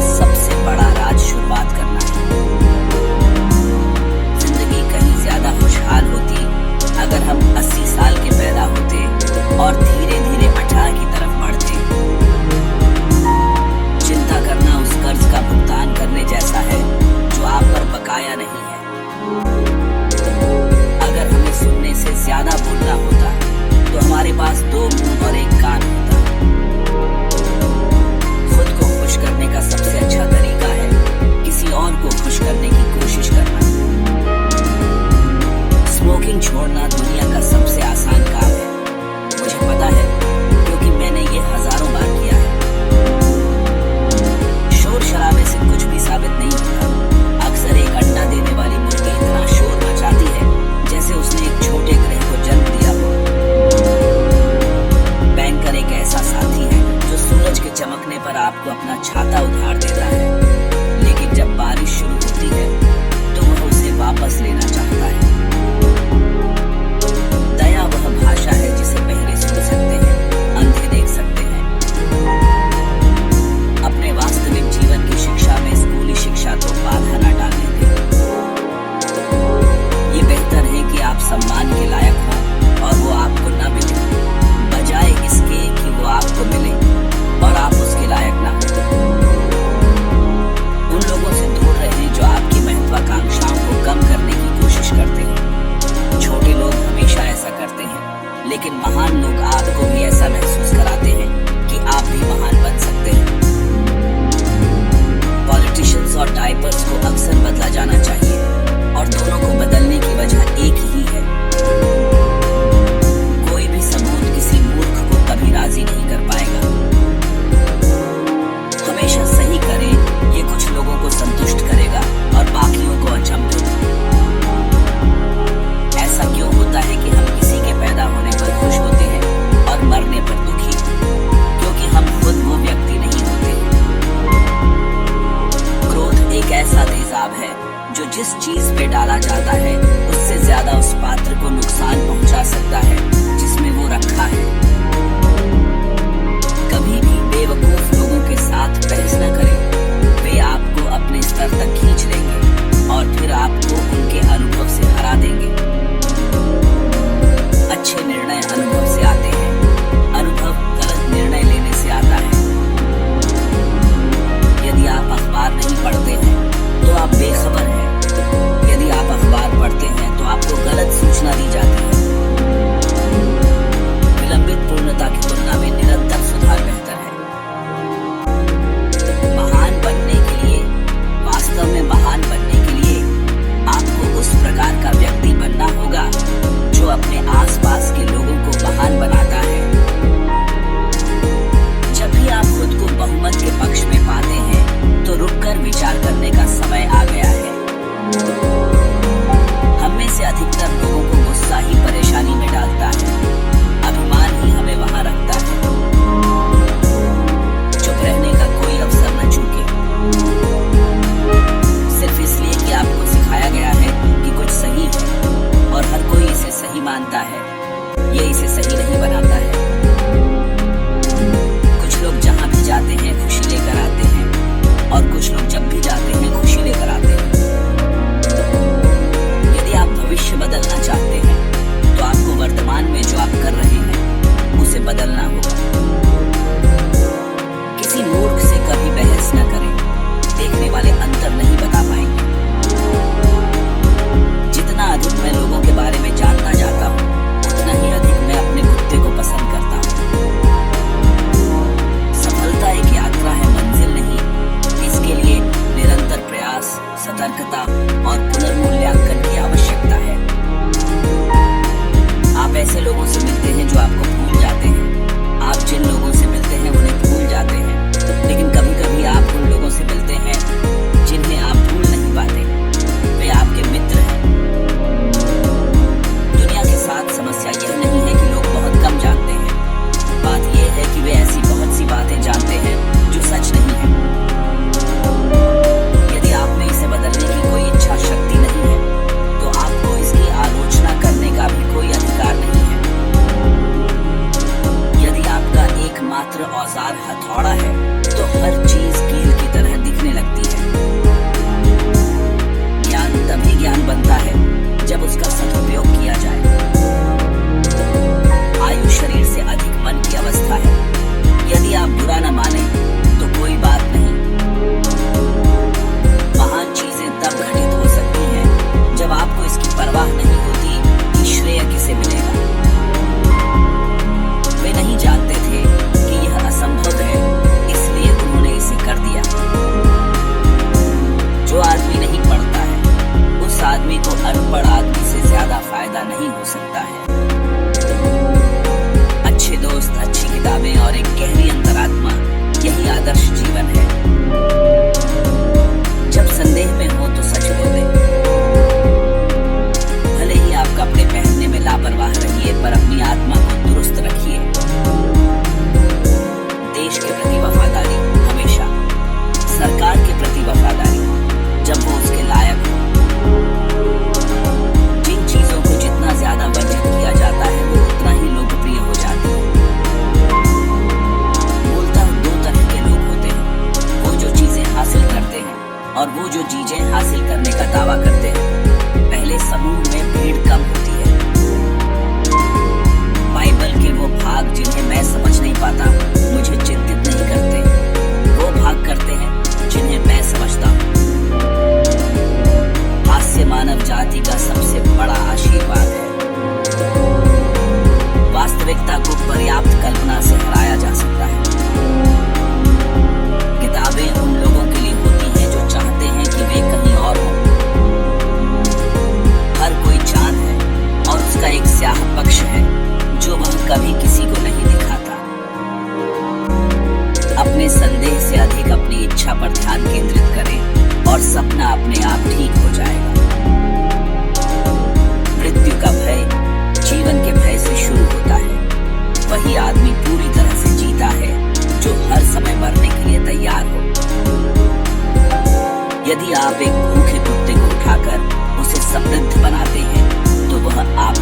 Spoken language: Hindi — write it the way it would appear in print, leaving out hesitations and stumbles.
सबसे बड़ा राज शुरुआत करना है। जिंदगी कहीं ज्यादा खुशहाल होती अगर हम 80 साल के पैदा होते और धीरे धीरे 18 की तरफ बढ़ते। चिंता करना उस कर्ज का भुगतान करने जैसा है जो आप पर बकाया नहीं है। अगर हमें सुनने से ज्यादा बोलना होता तो हमारे पास 2 मुंह और 1 कान होता। खुद को खुश करने का सबसे अच्छा तरीका है किसी और को खुश करने की कोशिश करना। स्मोकिंग छोड़ना दुनिया का सबसे आसान काम है, मुझे पता है क्योंकि मैंने ये हजारों बार किया है। शोर शराबे से कुछ भी साबित नहीं होता। अक्सर एक अंडा देने वाली मुर्गी इतना शोर मचाती है जैसे उसने एक छोटे ग्रह को जन्म दिया हो। बैंकर एक ऐसा साथी है जो सूरज के चमकने पर आपको अपना छाता उधार देता है, लेकिन जब बारिश शुरू होती है तो वह उसे वापस लेना चाहता है। दया वह भाषा है जिसे बहरे सुन सकते हैं, अंधे देख सकते हैं। अपने वास्तविक जीवन की शिक्षा में स्कूली शिक्षा तो बाधा न डालने दें। ये बेहतर है कि आप सम्मान के लायक हों और वो आपको न मिले, बजाय इसके कि वो आपको मिले और आप उसके लायक ना हो। उन लोगों से दूर रहें जो आपकी महत्वाकांक्षाओं को कम करने की कोशिश करते हैं। छोटे लोग हमेशा ऐसा करते हैं, लेकिन महान लोग आपको भी ऐसा महसूस कराते हैं कि आप भी महान बन सकते हैं। पॉलिटिशियंस और डायपर्स को अक्सर बदला जाना चाहिए और दोनों को बदलने की वजह एक ही है। कोई भी सबूत किसी मूर्ख को कभी राजी नहीं कर पाएगा। हमेशा सही करें, ये कुछ लोगों को संतुष्ट करेगा और बाकियों को अचंभित। ऐसा क्यों होता है कि हम किसी के पैदा होने पर खुश होते हैं और मरने पर दुखी? क्योंकि हम खुद वो व्यक्ति नहीं होते। क्रोध एक ऐसा तेजाब है जो जिस चीज पे डाला जाता है उससे ज्यादा उस पात्र को नुकसान पहुंचा सकता है जिसमें वो रखा है। कभी भी बेवकूफ लोगों के साथ बहस न करें, वे आपको अपने स्तर तक खींच लेंगे और फिर आपको उनके अनुभव से हरा देंगे। अच्छे निर्णय अनुभव से आते हैं, अनुभव गलत निर्णय लेने से आता है। यदि आप अखबार नहीं पढ़ते हैं तो आप बेखबर हैं। यदि आप अखबार पढ़ते हैं तो आपको गलत सूचना दी जाती है। विलंबित पूर्णता की तुलना में निरंतर सुधार बेहतर है। और वो जो चीजें हासिल करने का दावा करते हैं, पहले समूह में भीड़ कम होती है। बाइबल के वो भाग जिन्हें मैं समझ नहीं पाता मुझे चिंतित नहीं करते, वो भाग करते हैं जिन्हें मैं समझता हूँ। हास्य मानव जाति का सबसे बड़ा आशीर्वाद है। वास्तविकता को पर्याप्त कल्पना से हराया जा सकता है। किताबें उन लोगों के लिए होती हैं जो चाहते हैं कि वे कहीं और हों। हर कोई चांद है और उसका एक स्याह पक्ष है जो वह कभी किसी को नहीं दिखाता। अपने संदेह से अधिक अपनी इच्छा पर ध्यान केंद्रित करें और सपना अपने आप ठीक हो जाएगा। मृत्यु का भय जीवन के भय से शुरू होता है। वही आदमी पूरी तरह से जीता है जो हर समय मरने के लिए तैयार हो। यदि आप एक भूखे कुत्ते को उठाकर उसे समृद्ध बनाते हैं तो वह आप